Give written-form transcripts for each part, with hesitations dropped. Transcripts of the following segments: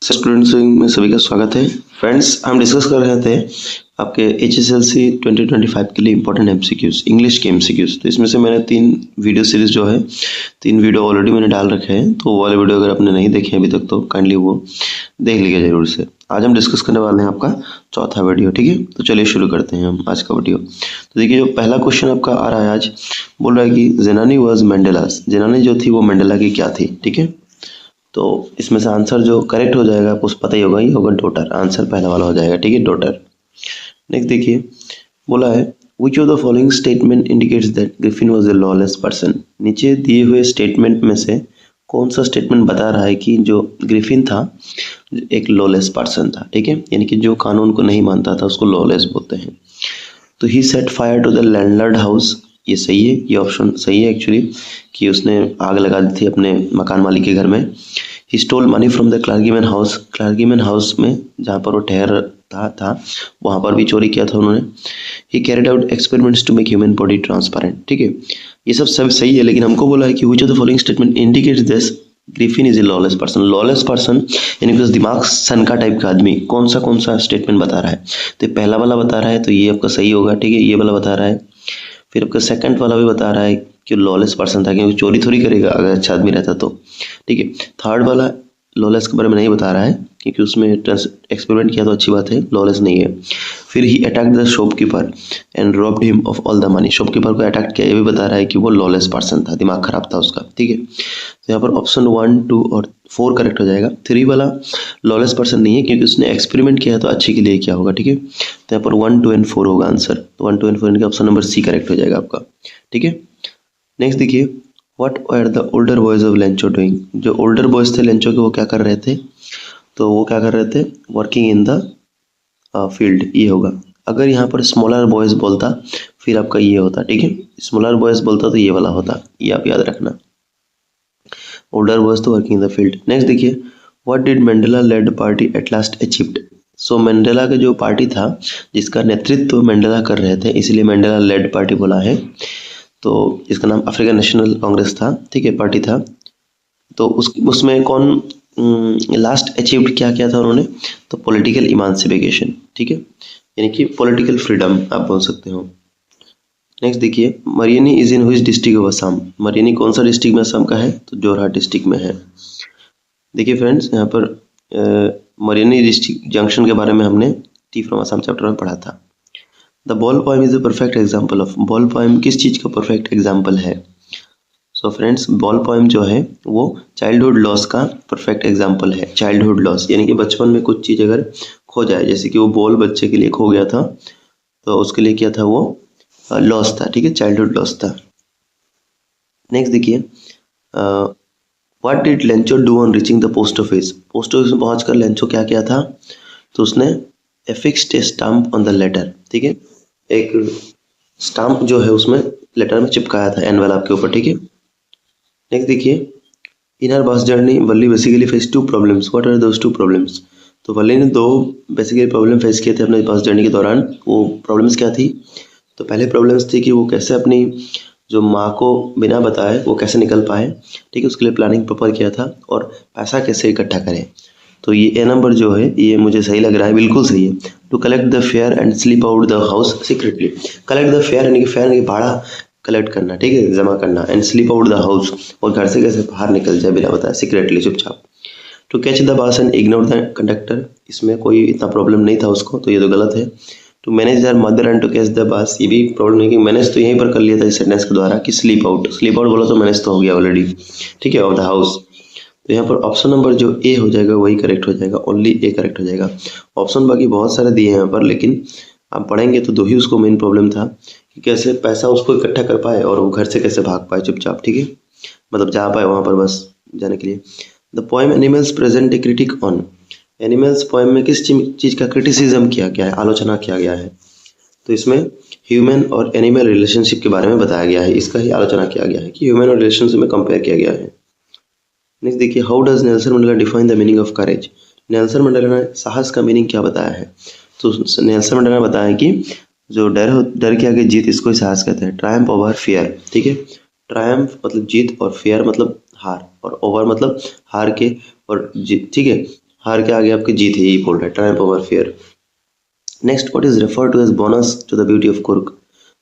Students में सभी का स्वागत है। फ्रेंड्स, हम डिस्कस कर रहे थे आपके HSLC 2025 के लिए इंपॉर्टेंट एमसीक्यूज, इंग्लिश के एमसीक्यूज। तो इसमें से मैंने 3 वीडियो सीरीज जो है 3 वीडियो ऑलरेडी मैंने डाल रखे हैं, तो वो वाले वीडियो अगर आपने नहीं देखे अभी तक तो काइंडली वो देख लीजिए जरूर से। आज हम डिस्कस करने वाले हैं आपका चौथा वीडियो, ठीक है। तो चलिए शुरू करते हैं हम आज का वीडियो। तो देखिए, जो पहला क्वेश्चन आपका आ रहा है आज, बोल रहा है कि ज़ेनानी वाज मंडेलास। ज़ेनानी जो थी वो मंडेला की क्या थी, ठीक है। तो इसमें से आंसर जो करेक्ट हो जाएगा आपको पता ही होगा, ये होगा डॉटर। आंसर पहला वाला हो जाएगा, ठीक है, डॉटर। नेक्स्ट देखिए, बोला है which of the following statement indicates that Griffin was a lawless person. नीचे दिए हुए स्टेटमेंट में से कौन सा स्टेटमेंट बता रहा है कि जो ग्रिफिन था एक लॉलेस पर्सन था, ठीक है, यानी कि जो कानून को नहीं मानता था उसको लॉलेस बोलते हैं। तो he set fire to the landlord house, ये सही है, ये ऑप्शन सही है एक्चुअली, कि उसने आग लगा दी थी अपने मकान मालिक के घर में। He stole money from the clergyman house, clergyman house में जहाँ पर वो ठहरता था वहाँ पर भी चोरी किया था उन्होंने। He carried out experiments to make human body transparent, ठीक है, ये सब सही है। लेकिन हमको बोला है कि which of the following statement indicates this Griffin is a lawless person. Lawless person यानी कि दिमाग सनका टाइप का आदमी, कौन सा स्टेटमेंट बता रहा है। तो पहला वाला बता रहा है तो ये आपका सही होगा, ठीक है, ये वाला बता रहा है। फिर आपका सेकंड वाला भी बता रहा है कि लॉलेस पर्सन था, क्योंकि चोरी थोड़ी करेगा अगर अच्छा आदमी रहता तो, ठीक है। थर्ड वाला लॉलेस के बारे में नहीं बता रहा है, क्योंकि उसमें एक्सपेरिमेंट किया तो अच्छी बात है, लॉलेस नहीं है। फिर he attacked the shopkeeper and robbed him of all the money. Shopkeeper को अटैक किया, ये भी बता रहा है कि वो लॉलेस पर्सन था, दिमाग खराब था उसका, ठीक है। तो यहाँ पर ऑप्शन 1, 2 और 4 करेक्ट हो जाएगा। 3 वाला लॉलेस पर्सन नहीं है, क्योंकि उसने एक्सपेरिमेंट किया तो अच्छे के लिए किया होगा, ठीक है। तो यहाँ पर 1, 2 एंड 4 होगा आंसर। 1, 2 एंड 4 इनका ऑप्शन नंबर सी करेक्ट हो जाएगा आपका, ठीक है। नेक्स्ट देखिए, what are the older boys of Lencho doing. जो ओल्डर बॉयज थे लेंचो के, वो क्या कर रहे थे, तो वो क्या कर रहे थे, वर्किंग इन द फील्ड, ये होगा। अगर यहाँ पर स्मॉलर बॉयज बोलता फिर आपका ये होता, ठीक है, स्मॉलर बॉयज बोलता तो ये वाला होता, ये आप याद रखना। ओल्डर बॉयज तो working in the field. Next देखिए, what did Mandela led party at last achieved. So Mandela का जो पार्टी था जिसका नेतृत्व मंडेला कर रहे थे, इसलिए मंडेला लेड पार्टी बोला है। तो इसका नाम अफ्रीकन नेशनल कांग्रेस था, ठीक है, पार्टी था। तो उसमें कौन लास्ट अचीव्ड क्या किया था उन्होंने, तो पॉलिटिकल इमांसिफिकेशन, ठीक है, यानी कि पॉलिटिकल फ्रीडम आप बोल सकते हो। नेक्स्ट देखिए, Mariani is in which district of Assam. Mariani कौन सा डिस्ट्रिक्ट में असम का है, तो जोरहाट डिस्ट्रिक्ट में है। देखिए फ्रेंड्स, यहाँ पर मरियनी डिस्ट्रिक्ट जंक्शन के बारे में हमने टी फ्रॉम असम चैप्टर में पढ़ा था। The ball poem is the perfect example of. Ball poem किस चीज़ का परफेक्ट एग्जाम्पल है। सो फ्रेंड्स, बॉल पोएम जो है वो चाइल्डहुड लॉस का परफेक्ट एग्जाम्पल है। चाइल्डहुड लॉस यानी कि बचपन में कुछ चीज़ अगर खो जाए, जैसे कि वो बॉल बच्चे के लिए खो गया था, तो उसके लिए क्या था, वो लॉस था, ठीक है, चाइल्डहुड लॉस था। नेक्स्ट देखिए, what did Lencho do on reaching the post office. Post office में पहुंचकर लेंचो क्या किया था, तो उसने affixed A stamp on the letter, ठीक है, एक स्टाम्प जो है उसमें लेटर में चिपकाया था एनवेलप के ऊपर, ठीक है। नेक्स्ट देखिए, in her bus journey Valli basically face 2 problems. What are those 2 problems. तो वल्ली ने 2 बेसिकली प्रॉब्लम फेस किए थे अपने बस जर्नी के दौरान। वो प्रॉब्लम्स क्या थी, तो पहले प्रॉब्लम्स थी कि वो कैसे अपनी जो माँ को बिना बताए वो कैसे निकल पाए, ठीक है, उसके लिए प्लानिंग प्रॉपर किया था, और पैसा कैसे इकट्ठा करें। तो ये ए नंबर जो है ये मुझे सही लग रहा है, बिल्कुल सही है। To collect the fare and slip out the house secretly. Collect the fare यानी कि फेयर यानी भाड़ा कलेक्ट करना, ठीक है, जमा करना, and slip out the house, और घर से कैसे बाहर निकल जाए बिना बताए, सीक्रेटली, चुपचाप। To catch the bus and ignore the conductor, इसमें कोई इतना प्रॉब्लम नहीं था उसको, तो ये तो गलत है। To manage her mother and to catch the bus, ये भी प्रॉब्लम नहीं, कि मैनेज तो यहीं पर कर लिया था इस सेंटेंस के द्वारा, कि स्लीप आउट, स्लीप आउट बोला तो मैनेज तो हो गया ऑलरेडी, ठीक है, ऑफ द हाउस। तो यहाँ पर ऑप्शन नंबर जो ए हो जाएगा वही करेक्ट हो जाएगा, ओनली ए करेक्ट हो जाएगा। ऑप्शन बाकी बहुत सारे दिए हैं यहाँ पर, लेकिन आप पढ़ेंगे तो 2 ही उसको मेन प्रॉब्लम था, कि कैसे पैसा उसको इकट्ठा कर पाए और वो घर से कैसे भाग पाए चुपचाप, ठीक है, मतलब जा पाए वहाँ पर बस जाने के लिए। The poem animals present A critic on. Animals poem में किस चीज़ का क्रिटिसिज्म किया गया है, आलोचना किया गया है, तो इसमें ह्यूमन और एनिमल रिलेशनशिप के बारे में बताया गया है, इसका ही आलोचना किया गया है, कि ह्यूमन और रिलेशनशिप में कंपेयर किया गया है। नेक्स्ट देखिए, how does Nelson Mandela define the meaning of courage. Nelson Mandela ने साहस का मीनिंग क्या बताया है, तो नेल्सन मंडेला ने बताया कि जो डर के आगे जीत, इसको ही साहस कहते हैं। ट्रायम्फ ओवर फियर, ठीक है, ट्रायम्फ मतलब जीत और फियर मतलब हार, और ओवर मतलब हार के और जीत, ठीक है। हार के आगे आपकी जीत है, यही बोल रहा है, triumph over fear. Next, what is refer to as bonus to the beauty of Coorg.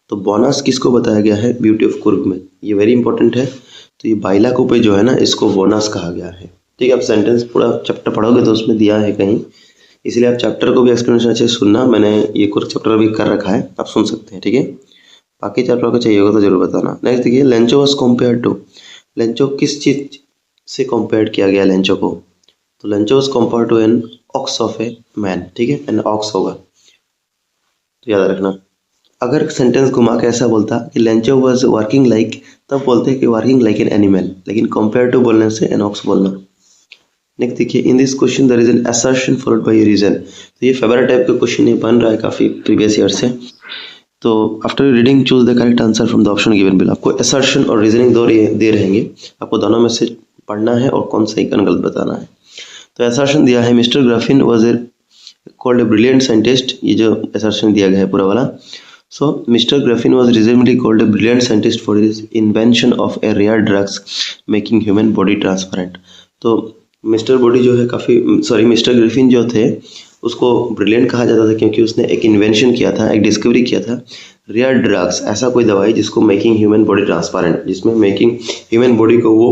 तो बोनस किसको बताया गया है ब्यूटी ऑफ कुर्ग में, ये वेरी इंपॉर्टेंट है। तो ये बाइलाको पे जो है ना, इसको बोनस कहा गया है। ठीक है, आप सेंटेंस पूरा चैप्टर पढ़ोगे तो उसमें दिया है कहीं, इसलिए आप चैप्टर को भी एक्सप्लेनेशन अच्छे से सुनना। मैंने ये कुर्ग चैप्टर भी कर रखा है, आप सुन सकते हैं। ठीक है, बाकी चैप्टर को चाहिए होगा तो जरूर बताना। नेक्स्ट देखिए, Lencho was compare to. Lencho किस चीज से कंपेयर किया गया लेंचो को, तो Lencho was compare to an ox of a man. ठीक है, एन ऑक्स होगा, तो याद रखना। अगर सेंटेंस घुमा के ऐसा बोलता कि लेंचो वाज वर्किंग लाइक, तब बोलते हैं कि वर्किंग लाइक एन एनिमल, लेकिन कंपेयर टू बोलने से एन ऑक्स बोलना। नेक्स्ट देखिए, in this question there is an assertion followed by a reason. तो ये फेवरेट टाइप का क्वेश्चन ये बन रहा है काफी प्रीवियस ईयर से। तो after reading choose the correct answer from the option given below. आपको असर्शन और रीजनिंग दो दे रहेंगे, आपको दोनों में से पढ़ना है और कौन सही कौन गलत बताना है। तो असर्शन दिया है, mister graphene was a called a brilliant scientist. ये जो असर्शन दिया गया है पूरा वाला, so Mr. Graffin was reasonably called a brilliant scientist for his invention of a rare drugs making human body transparent। तो मिस्टर बॉडी जो है मिस्टर ग्रिफिन जो थे उसको ब्रिलियंट कहा जाता था क्योंकि उसने एक इन्वेंशन किया था, एक डिस्कवरी किया था, रेयर ड्रग्स, ऐसा कोई दवाई जिसको मेकिंग ह्यूमन बॉडी ट्रांसपेरेंट, जिसमें मेकिंग ह्यूमन बॉडी को वो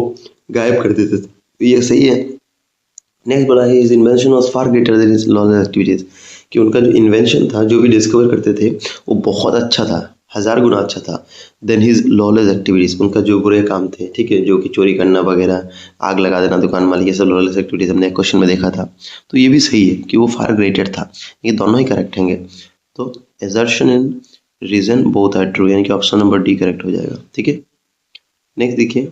गायब कर देते थे। ये सही है। नेक्स्ट बोला है, his invention was far greater than his lawless activities, कि उनका जो इन्वेंशन था, जो भी डिस्कवर करते थे, वो बहुत अच्छा था, 1000 गुना अच्छा था देन हिज लॉलेज एक्टिविटीज, उनका जो बुरे काम थे। ठीक है, जो कि चोरी करना वगैरह, आग लगा देना दुकान मालिक, ये सब लॉलेज एक्टिविटीज हमने क्वेश्चन में देखा था। तो ये भी सही है कि वो फार ग्रेटर था, ये दोनों ही करेक्ट होंगे। तो assertion and reason both are true, यानी कि ऑप्शन नंबर डी करेक्ट हो जाएगा। ठीक है, नेक्स्ट देखिए,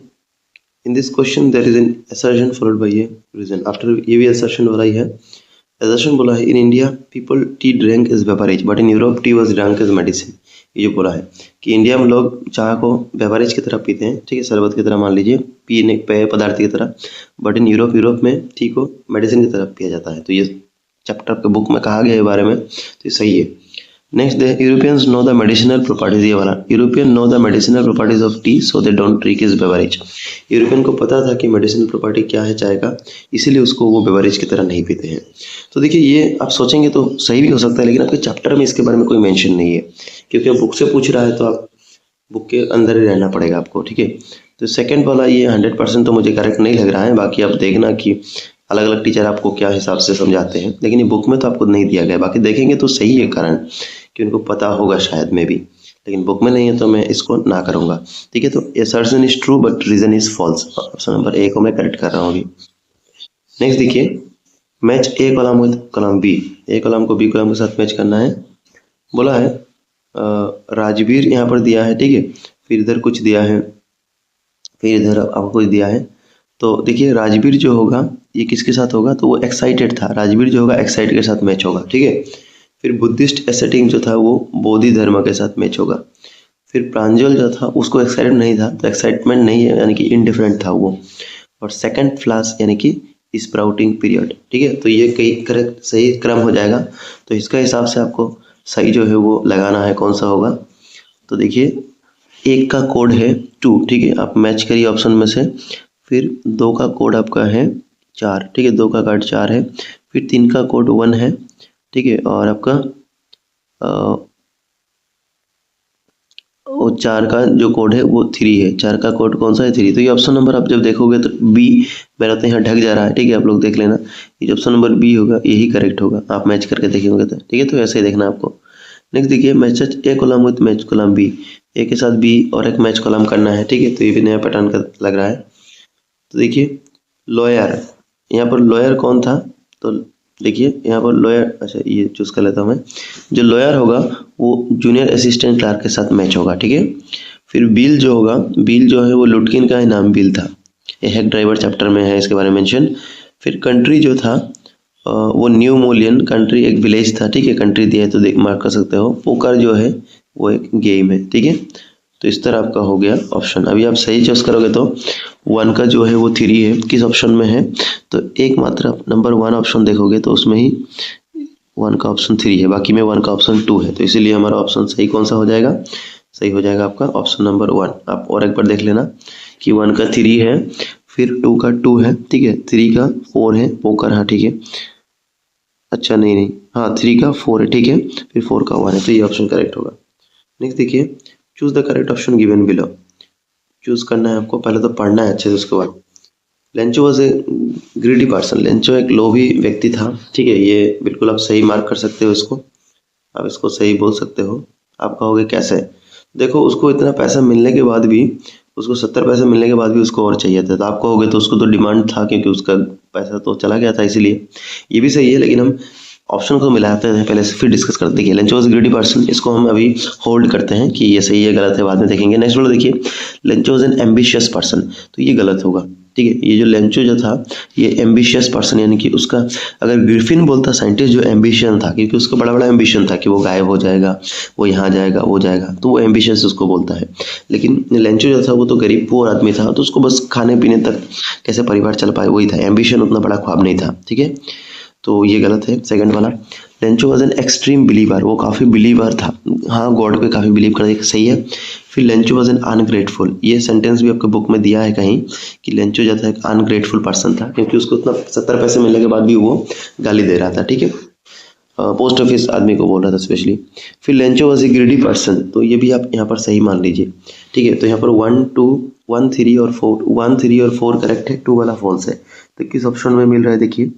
in this question there is an assertion followed by a reason. After ये भी असर्शन वाला ही है। असर्शन बोला है, in India people tea drink is beverage but in Europe tea was drunk is medicine. ये जो बोला है कि इंडिया में लोग चाय को बेवरेज की तरह पीते हैं, ठीक है, शरबत की तरह मान लीजिए, पीने पेय पदार्थ की तरह, बट इन यूरोप में टी को मेडिसिन की तरह पिया जाता है। तो ये चैप्टर के बुक में कहा गया है बारे में, तो ये सही है। Next they Europeans know the medicinal properties, ये वाला, European know the medicinal properties of T so they don't drink is beverage. European को पता था कि मेडिसिनल प्रॉपर्टी क्या है चाय का, इसीलिए उसको वो बेवरेज की तरह नहीं पीते हैं। तो देखिए, ये आप सोचेंगे तो सही भी हो सकता है, लेकिन आपके चैप्टर में इसके बारे में कोई मेंशन नहीं है, क्योंकि आप बुक से पूछ रहा है तो आप बुक के अंदर ही रहना पड़ेगा आपको। ठीक है, तो सेकंड वाला ये 100% तो मुझे करेक्ट नहीं लग रहा है, बाकी आप देखना कि अलग अलग टीचर आपको क्या हिसाब से समझाते हैं, लेकिन ये बुक में तो आपको नहीं दिया गया। बाकी देखेंगे तो सही है कारण कि उनको पता होगा शायद में भी, लेकिन बुक में नहीं है तो मैं इसको ना करूँगा। ठीक है, तो assertion is true but reason is false, option number A को मैं करेक्ट कर रहा हूँ अभी। नेक्स्ट देखिए, match A column with column B, A column को बी कॉलम के साथ मैच करना है। बोला है राजवीर यहाँ पर दिया है, ठीक है, फिर इधर कुछ दिया है, फिर इधर आपको कुछ दिया है। तो देखिए, राजवीर जो होगा ये किसके साथ होगा, तो वो एक्साइटेड था, राजवीर जो होगा एक्साइटेड के साथ मैच होगा। ठीक है, फिर बुद्धिस्ट एसेटिक जो था वो बोधि धर्म के साथ मैच होगा। फिर प्रांजल जो था उसको एक्साइटेड नहीं था, तो एक्साइटमेंट नहीं है, यानी कि इनडिफरेंट था वो। और सेकंड फ्लास यानी कि स्प्राउटिंग पीरियड। ठीक है, तो ये कई करेक्ट सही क्रम हो जाएगा। तो इसका हिसाब से आपको सही जो है वो लगाना है, कौन सा होगा। तो देखिए, एक का कोड है 2, ठीक है, आप मैच करिए ऑप्शन में से। फिर 2 का कोड आपका है 4, ठीक है, 2 का कार्ड 4 है। फिर 3 का कोड 1 है, ठीक है, और आपका वो 4 का जो कोड है वो 3 है। 4 का कोड कौन सा है, 3। तो ये ऑप्शन नंबर आप जब देखोगे तो बी, मेरा तो यहाँ ढक जा रहा है, ठीक है, आप लोग देख लेना, ये ऑप्शन नंबर बी होगा, यही करेक्ट होगा। आप मैच करके देखेंगे तो, ठीक है, तो ऐसे ही देखना आपको। नेक्स्ट देखिए, match A column with match column B, A के साथ बी और एक मैच कॉलम करना है। ठीक है, तो ये भी नया पैटर्न का लग रहा है। तो देखिए, लॉयर, यहाँ पर लॉयर कौन था, तो देखिए यहाँ पर लॉयर, अच्छा ये चूज कर लेता हूँ मैं। जो लॉयर होगा वो जूनियर असिस्टेंट क्लार्क के साथ मैच होगा। ठीक है, फिर बिल जो होगा, बिल जो है वो लुटकिन का ही नाम बिल था, ये हेक ड्राइवर चैप्टर में है इसके बारे में मेंशन। फिर कंट्री जो था वो न्यू मोलियन कंट्री एक विलेज था। ठीक है, कंट्री दिया है तो देख मार्क कर सकते हो। पोकर जो है वो एक गेम है। ठीक है, तो इस तरह आपका हो गया ऑप्शन। अभी आप सही चूज करोगे तो 1 का जो है वो 3 है, किस ऑप्शन में है, तो एक मात्र नंबर 1 ऑप्शन देखोगे तो उसमें ही 1 का ऑप्शन 3 है, बाकी में 1 का ऑप्शन 2 है। तो इसीलिए हमारा ऑप्शन सही कौन सा हो जाएगा, सही हो जाएगा आपका ऑप्शन नंबर 1। आप और एक बार देख लेना कि 1 का 3 है, फिर 2 का 2 है, ठीक है, 3 का 4 है, पोकर, हाँ ठीक है, अच्छा नहीं नहीं, हाँ 3 का 4 है, ठीक है, फिर 4 का 1 है, तो ये ऑप्शन करेक्ट होगा। नेक्स्ट देखिए, choose the correct option given below. Choose करना है आपको, पहले तो पढ़ना है अच्छे से, उसके बाद। Lencho was a greedy person, Lencho एक लोभी व्यक्ति था, ठीक है, ये बिल्कुल आप सही मार्क कर सकते हो इसको, आप इसको सही बोल सकते हो। आप कहोगे कैसे? देखो, उसको इतना पैसा मिलने के बाद भी, उसको 70 पैसे मिलने के बाद भी उसको और चाहिए था, तो आप कहोगे तो उसको तो डिमांड था, क्योंकि उसका पैसा तो चला गया था, इसीलिए। ये भी सही है, लेकिन हम ऑप्शन को मिलाते हैं पहले से, फिर डिस्कस करते हैं। देखिए, लेंचो वॉज ग्रीडी पर्सन, इसको हम अभी होल्ड करते हैं कि ये सही है गलत है, बाद में देखेंगे। नेक्स्ट वाला देखिए, Lencho was an ambitious person, तो ये गलत होगा, ठीक है। ये जो लेंचो जो था, ये एम्बिशियस पर्सन, यानी कि उसका, अगर ग्रिफिन बोलता साइंटिस्ट, जो एम्बिशन था, क्योंकि उसका बड़ा बड़ा एम्बिशन था कि वो गायब हो जाएगा, वो यहाँ जाएगा, वो जाएगा, तो वो एम्बिशियस उसको बोलता है। लेकिन लेंचो जो था वो तो गरीब पुअर आदमी था, तो उसको बस खाने पीने तक कैसे परिवार चल पाए वही था, एम्बिशन उतना बड़ा ख्वाब नहीं था, ठीक है। तो ये गलत है सेकंड वाला। Lencho was an extreme believer, वो काफ़ी बिलीवर था, हाँ गॉड पे काफ़ी बिलीव करता, सही है। फिर लेंचो वॉज एन अनग्रेटफुल, ये सेंटेंस भी आपके बुक में दिया है कहीं कि लेंचो जो था एक अनग्रेटफुल पर्सन था, क्योंकि उसको उतना 70 पैसे मिलने के बाद भी वो गाली दे रहा था, ठीक है, पोस्ट ऑफिस आदमी को बोल रहा था स्पेशली। फिर Lencho was a greedy person, तो ये भी आप यहाँ पर सही मान लीजिए, ठीक है। तो यहाँ पर 1 2 1 3 और 4, 1 3 और 4 करेक्ट है, 2 वाला फॉल्स है। तो किस ऑप्शन में मिल रहा है, देखिए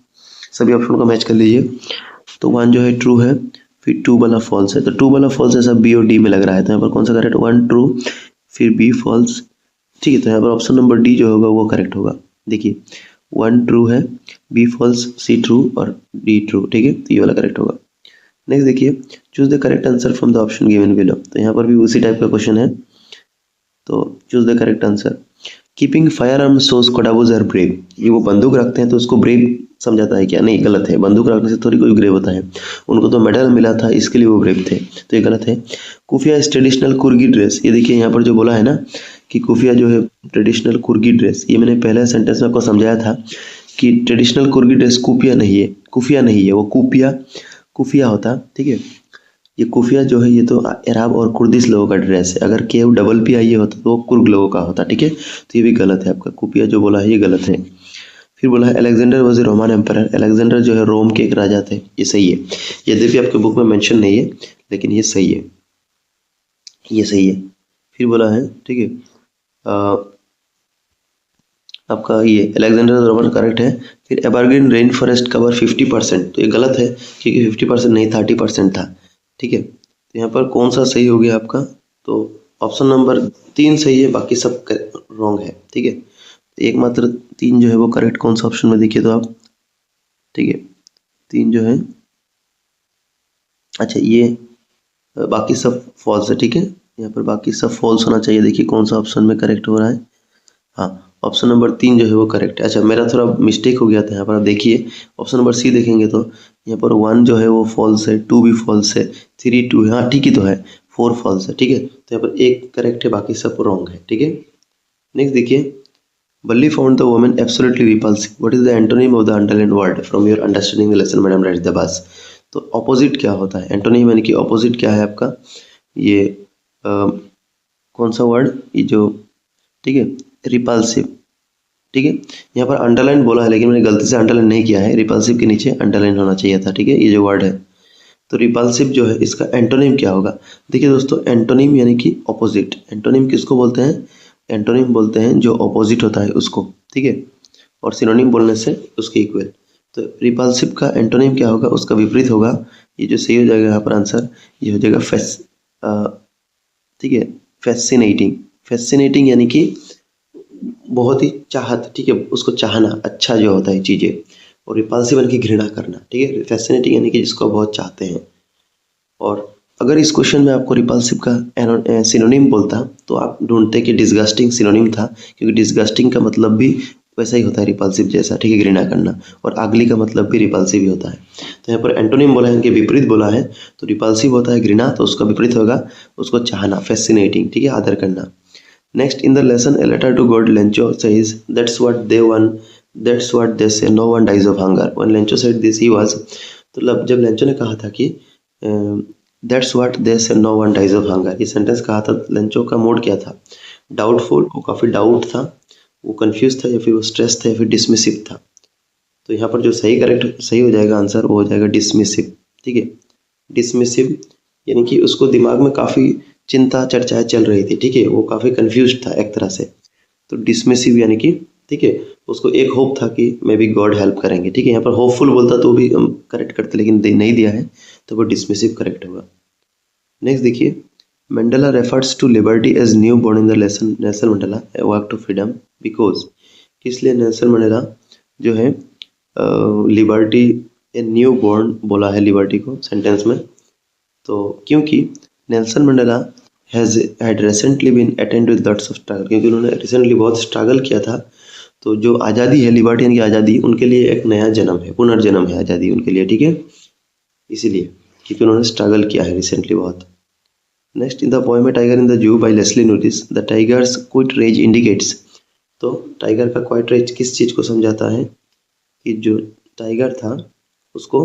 सभी ऑप्शन को मैच कर लीजिए। तो 1 जो है ट्रू है, फिर 2 वाला फॉल्स है, तो 2 वाला फॉल्स है, सब बी और डी में लग रहा है, तो यहाँ पर कौन सा करेक्ट? 1 ट्रू, फिर बी फॉल्स, ठीक है। तो यहाँ पर ऑप्शन नंबर डी जो होगा वो करेक्ट होगा। देखिए 1 ट्रू है, बी फॉल्स, सी ट्रू और डी ट्रू, ठीक है, तो ये वाला करेक्ट होगा। नेक्स्ट देखिए, choose the correct answer from the option given below, तो यहाँ पर भी उसी टाइप का क्वेश्चन है, तो choose the correct answer. Keeping firearm shows कोडाबूज आर ब्रेव, ये वो बंदूक रखते हैं तो उसको ब्रेव समझाता है क्या? नहीं, गलत है, बंदूक रखने से थोड़ी कोई ब्रेव होता है, उनको तो मेडल मिला था, इसके लिए वो ब्रेव थे, तो ये गलत है। कुफिया इज ट्रेडिशनल कुर्गी ड्रेस, ये देखिए यहाँ पर जो बोला है ना कि कुफिया जो है ट्रेडिशनल कुर्गी ड्रेस, ये मैंने पहले सेंटेंस में आपको समझाया था कि ट्रेडिशनल कुर्गी ड्रेस कुफिया नहीं है, कुफिया नहीं है, वो कुपिया कुफिया होता, ठीक है। ये कुफिया जो है ये तो अरब और कुर्दिश लोगों का ड्रेस है, अगर केव डबल पी आई होता तो वो कुर्ग लोगों का होता, ठीक है। तो ये भी गलत है, आपका कुपिया जो बोला है ये गलत है। फिर बोला है Alexander was a Roman emperor, Alexander जो है रोम के एक राजा थे, ये सही है, यद्यपि आपके बुक में मेंशन नहीं है, लेकिन ये सही है, ये सही है। फिर बोला है, ठीक है, आपका ये अलेक्जेंडर रोमन करेक्ट है। फिर एवरग्रीन रेन फॉरेस्ट कवर 50%, तो ये गलत है, क्योंकि 50% नहीं 30% था, ठीक है। तो यहाँ पर कौन सा सही हो गया आपका? तो ऑप्शन नंबर 3 सही है, बाकी सब रॉन्ग है, ठीक है। तो एकमात्र 3 जो है वो करेक्ट कौन सा ऑप्शन में देखिए तो आप, ठीक है, 3 जो है, अच्छा ये बाकी सब फॉल्स है, ठीक है, यहाँ पर बाकी सब फॉल्स होना चाहिए। देखिए कौन सा ऑप्शन में करेक्ट हो रहा है, हाँ ऑप्शन नंबर 3 जो है वो करेक्ट है। अच्छा मेरा थोड़ा मिस्टेक हो गया था यहाँ पर, आप देखिए ऑप्शन नंबर सी देखेंगे तो यहाँ पर 1 जो है वो फॉल्स है, 2 भी फॉल्स है, 3 2 है, हाँ ठीक ही तो है, 4 फॉल्स है, ठीक है। तो यहाँ पर 1 करेक्ट है, बाकी सब रॉन्ग है, ठीक है। नेक्स्ट देखिए, बल्ली found the woman absolutely repulsive, what is the antonym of the underlined word from your understanding the lesson madam right the bus. तो ऑपोजिट क्या होता है? एंटोनिम यानी कि ऑपोजिट क्या है आपका? ये कौन सा वर्ड, ये जो, ठीक है, रिपल्सिव, ठीक है। यहाँ पर अंडरलाइन बोला है, लेकिन मैंने गलती से अंडरलाइन नहीं किया है, रिपल्सिव के नीचे अंडरलाइन होना चाहिए था, ठीक है, ये जो वर्ड है। तो रिपल्सिव जो है इसका एंटोनिम क्या होगा? देखिए दोस्तों, एंटोनिम यानी कि ऑपोजिट, एंटोनिम किसको बोलते हैं? एंटोनिम बोलते हैं जो ऑपोजिट होता है उसको, ठीक है, और सिनोनिम बोलने से उसके इक्वल। तो रिपल्सिव का एंटोनिम क्या होगा? उसका विपरीत होगा, ये जो सही हो जाएगा यहाँ पर आंसर, ये हो जाएगा ठीक है, फैसिनेटिंग। फैसिनेटिंग यानी कि बहुत ही चाहत, ठीक है, उसको चाहना, अच्छा जो होता है चीज़ें, और रिपल्सिव यानी कि घृणा करना, ठीक है। फैसिनेटिंग यानी कि जिसको बहुत चाहते हैं। और अगर इस क्वेश्चन में आपको रिपल्सिव का सिनोनिम बोलता तो आप ढूंढते कि डिस्गस्टिंग सिनोनिम था, क्योंकि डिस्गस्टिंग का मतलब भी वैसा ही होता है रिपल्सिव जैसा, ठीक है, घृणा करना, और आगली का मतलब भी रिपल्सिव ही होता है। तो यहाँ पर एंटोनिम बोला है, इनके विपरीत बोला है, तो रिपल्सिव होता है घृणा, तो उसका विपरीत होगा उसको चाहना, फैसिनेटिंग, ठीक है, आदर करना। Next, in the lesson, a letter to God, Lencho says, "That's what they want. That's what they say. No one dies of hunger." When Lencho said this, he was, तो जब लेंचो ने कहा था कि "That's what they say. No one dies of hunger", ये sentence कहा था, Lencho का मूड क्या था? डाउटफुल, वो काफ़ी डाउट था, वो कंफ्यूज था या फिर वो स्ट्रेस था या फिर डिसमिसिव था। तो यहाँ पर जो सही हो जाएगा आंसर वो हो जाएगा डिसमिसिव। ठीक है, डिसमिसिव यानी कि उसको दिमाग में काफ़ी चिंता चर्चाएं चल रही थी। ठीक है, वो काफ़ी कंफ्यूज था एक तरह से। तो डिसमिसिव यानी कि ठीक है, उसको एक होप था कि मे बी गॉड हेल्प करेंगे। ठीक है, यहाँ पर होपफुल बोलता तो भी हम करेक्ट करते, लेकिन नहीं दिया है तो वो डिसमिसिव करेक्ट होगा। नेक्स्ट देखिए, Mandela refers to liberty as new born in the lesson Nelson Mandela walk to freedom because, किस लिए नेल्सन मंडेला जो है लिबर्टी ए न्यू बॉर्न बोला है लिबर्टी को सेंटेंस में। तो क्योंकि Nelson Mandela had recently been attend with lots of struggle, क्योंकि उन्होंने रिसेंटली बहुत स्ट्रगल किया था। तो जो आज़ादी है, लिबर्टियन की आज़ादी, उनके लिए एक नया जन्म है, पुनर्जन्म है आज़ादी उनके लिए। ठीक है, इसीलिए क्योंकि उन्होंने स्ट्रगल किया है रिसेंटली बहुत। Next, in the poem a tiger in the zoo by Leslie notice the tiger's quiet rage indicates. तो टाइगर का क्वाइट रेज किस चीज़ को समझाता है कि जो टाइगर था उसको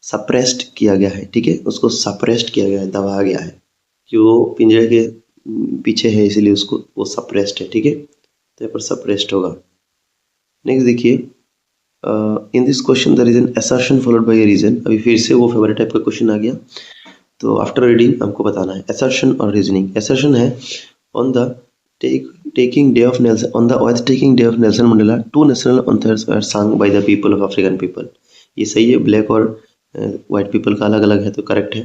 सप्रेस्ड किया गया है। ठीक है, उसको सप्रेस्ड किया गया है, दबाया गया है कि वो पिंजरे के पीछे है, इसीलिए उसको वो सप्रेस्ड है। ठीक है, तो यहाँ पर सप्रेस्ड होगा। नेक्स्ट देखिए, in this question there is an assertion followed by a reason. अभी फिर से वो फेवरेट टाइप का क्वेश्चन आ गया, तो आफ्टर रीडिंग हमको बताना है असर्शन और रीजनिंग। असर्शन है on the taking day of Nelson on the earth taking day of Nelson Mandela, two national anthems were sung by the people of African people। ये सही है, ब्लैक और white people का अलग अलग है तो करेक्ट है।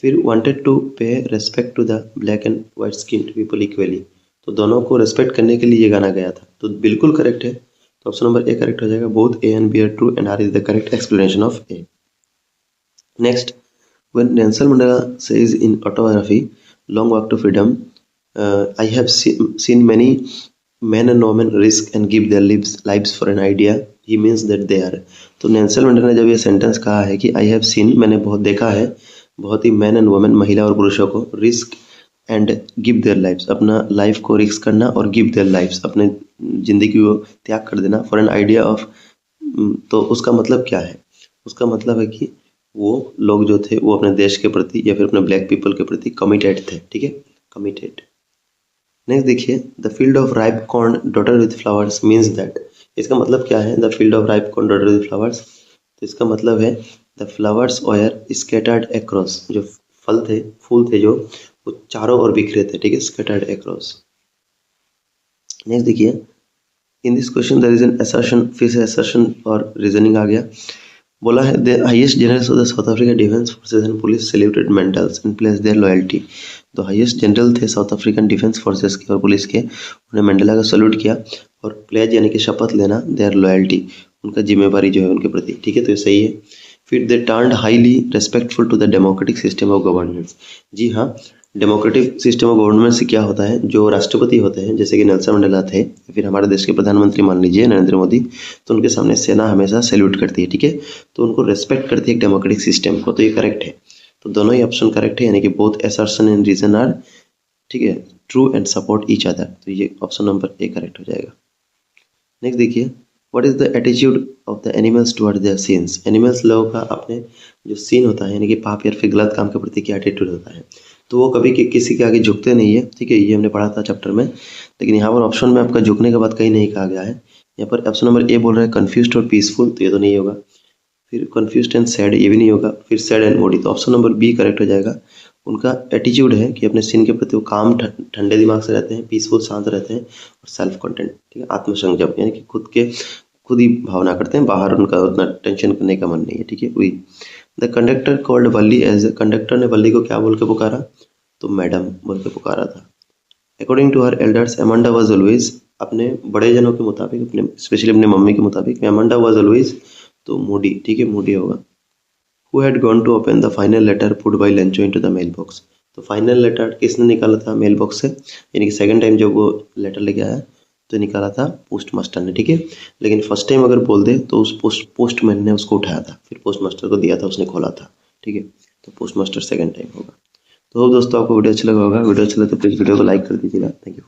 फिर wanted to pay respect to the black and white skin people equally, तो दोनों को रेस्पेक्ट करने के लिए ये गाना गया था, तो बिल्कुल करेक्ट है। तो ऑप्शन नंबर ए करेक्ट हो जाएगा। Both A and B are true and R is the correct explanation of A. Next, when Nelson Mandela says in autobiography Long Walk to Freedom, I have seen many men and women risk and give their lives for an idea, he means that they are। तो Nelson Mandela ने जब ये sentence कहा है कि I have seen, मैंने बहुत देखा है, बहुत ही मैन एंड वुमेन, महिला और पुरुषों को, risk and give their lives, अपना लाइफ को रिस्क करना और गिव देयर लाइव्स, अपने जिंदगी को त्याग कर देना, फॉर एन आइडिया ऑफ। तो उसका मतलब क्या है? उसका मतलब है कि वो लोग जो थे वो अपने देश के प्रति या फिर अपने ब्लैक पीपल के प्रति कमिटेड थे। ठीक है, कमिटेड। नेक्स्ट देखिए, the field of ripe corn dotted with flowers means that, इसका मतलब क्या है? The field of ripe corn dotted with flowers, तो इसका मतलब है the flowers were scattered across, जो फल थे, फूल थे जो, वो चारों ओर बिखरे थे। ठीक है, स्कैटर्ड अक्रॉस। नेक्स्ट देखिए, in this question there is an assertion, फिर से असर्शन और रीजनिंग आ गया। बोला है the highest generals of the South Africa defence forces and police celebrated Mandela's and place their loyalty. तो हाईएस्ट जनरल थे साउथ अफ्रीकन डिफेंस फोर्सेस के और पुलिस के, उन्हें मंडेला का सल्यूट किया और प्लेज यानी कि शपथ लेना, देयर लॉयल्टी, उनका जिम्मेवारी जो है उनके प्रति। ठीक है, तो ये सही है। फिर they turned highly respectful to the democratic system of governance. जी हाँ, डेमोक्रेटिक सिस्टम ऑफ गवर्नमेंट से क्या होता है, जो राष्ट्रपति होते हैं जैसे कि नेल्सन मंडेला थे, फिर हमारे देश के प्रधानमंत्री मान लीजिए नरेंद्र मोदी, तो उनके सामने सेना हमेशा सैल्यूट करती है। ठीक है, तो उनको रेस्पेक्ट करती है डेमोक्रेटिक सिस्टम को, तो ये करेक्ट है। तो दोनों ही ऑप्शन करेक्ट है, यानी कि both assertion and reason are, ठीक है, true and support each other, तो ये ऑप्शन नंबर ए करेक्ट हो जाएगा। नेक्स्ट देखिए, what is the attitude of the animals toward their sins. Animals लोगों का अपने जो सीन होता है यानी कि पाप या फिर गलत काम के प्रति क्या एटीट्यूड होता है, तो वो कभी किसी के आगे झुकते नहीं है। ठीक है, ये हमने पढ़ा था चैप्टर में, लेकिन यहाँ पर ऑप्शन में आपका झुकने के बाद कहीं नहीं कहा गया है। यहाँ पर ऑप्शन नंबर ए बोल रहा है कंफ्यूज्ड और पीसफुल, तो ये तो नहीं होगा। फिर कंफ्यूज्ड एंड सैड, ये भी नहीं होगा। फिर सैड एंड मूडी, तो ऑप्शन नंबर बी करेक्ट हो जाएगा। उनका एटीट्यूड है कि अपने सीन के प्रति वो काम ठंडे दिमाग से रहते हैं, पीसफुल शांत रहते हैं, और सेल्फ कंटेंट, ठीक है, आत्मसंयम, यानी कि खुद ही भावना करते हैं, बाहर उनका उतना टेंशन करने का मन नहीं है। ठीक है, वही। The conductor called Valli as, conductor ने वल्ली को क्या बोल के पुकारा, तो मैडम बोल के पुकारा था। According to her elders Amanda was always, अपने बड़े जनों के मुताबिक, अपने स्पेशली अपने मम्मी के मुताबिक, अमांडा वाज ऑलवेज, तो मूडी, ठीक है, मूडी होगा। Who had gone to open the final letter put by Lencho into the mail box, तो फाइनल लेटर किसने निकाला था मेल बॉक्स से, यानी कि सेकंड टाइम जब वो लेटर लेके आया तो निकाला था पोस्ट मास्टर ने। ठीक है, लेकिन फर्स्ट टाइम अगर बोल दे तो उस पोस्टमैन ने उसको उठाया था, फिर पोस्ट मास्टर को दिया था, उसने खोला था। ठीक है, तो पोस्ट मास्टर सेकंड टाइम होगा। तो दोस्तों आपको वीडियो अच्छा लगा होगा, वीडियो अच्छा लगा तो प्लीज़ वीडियो को लाइक कर दीजिएगा। Thank you.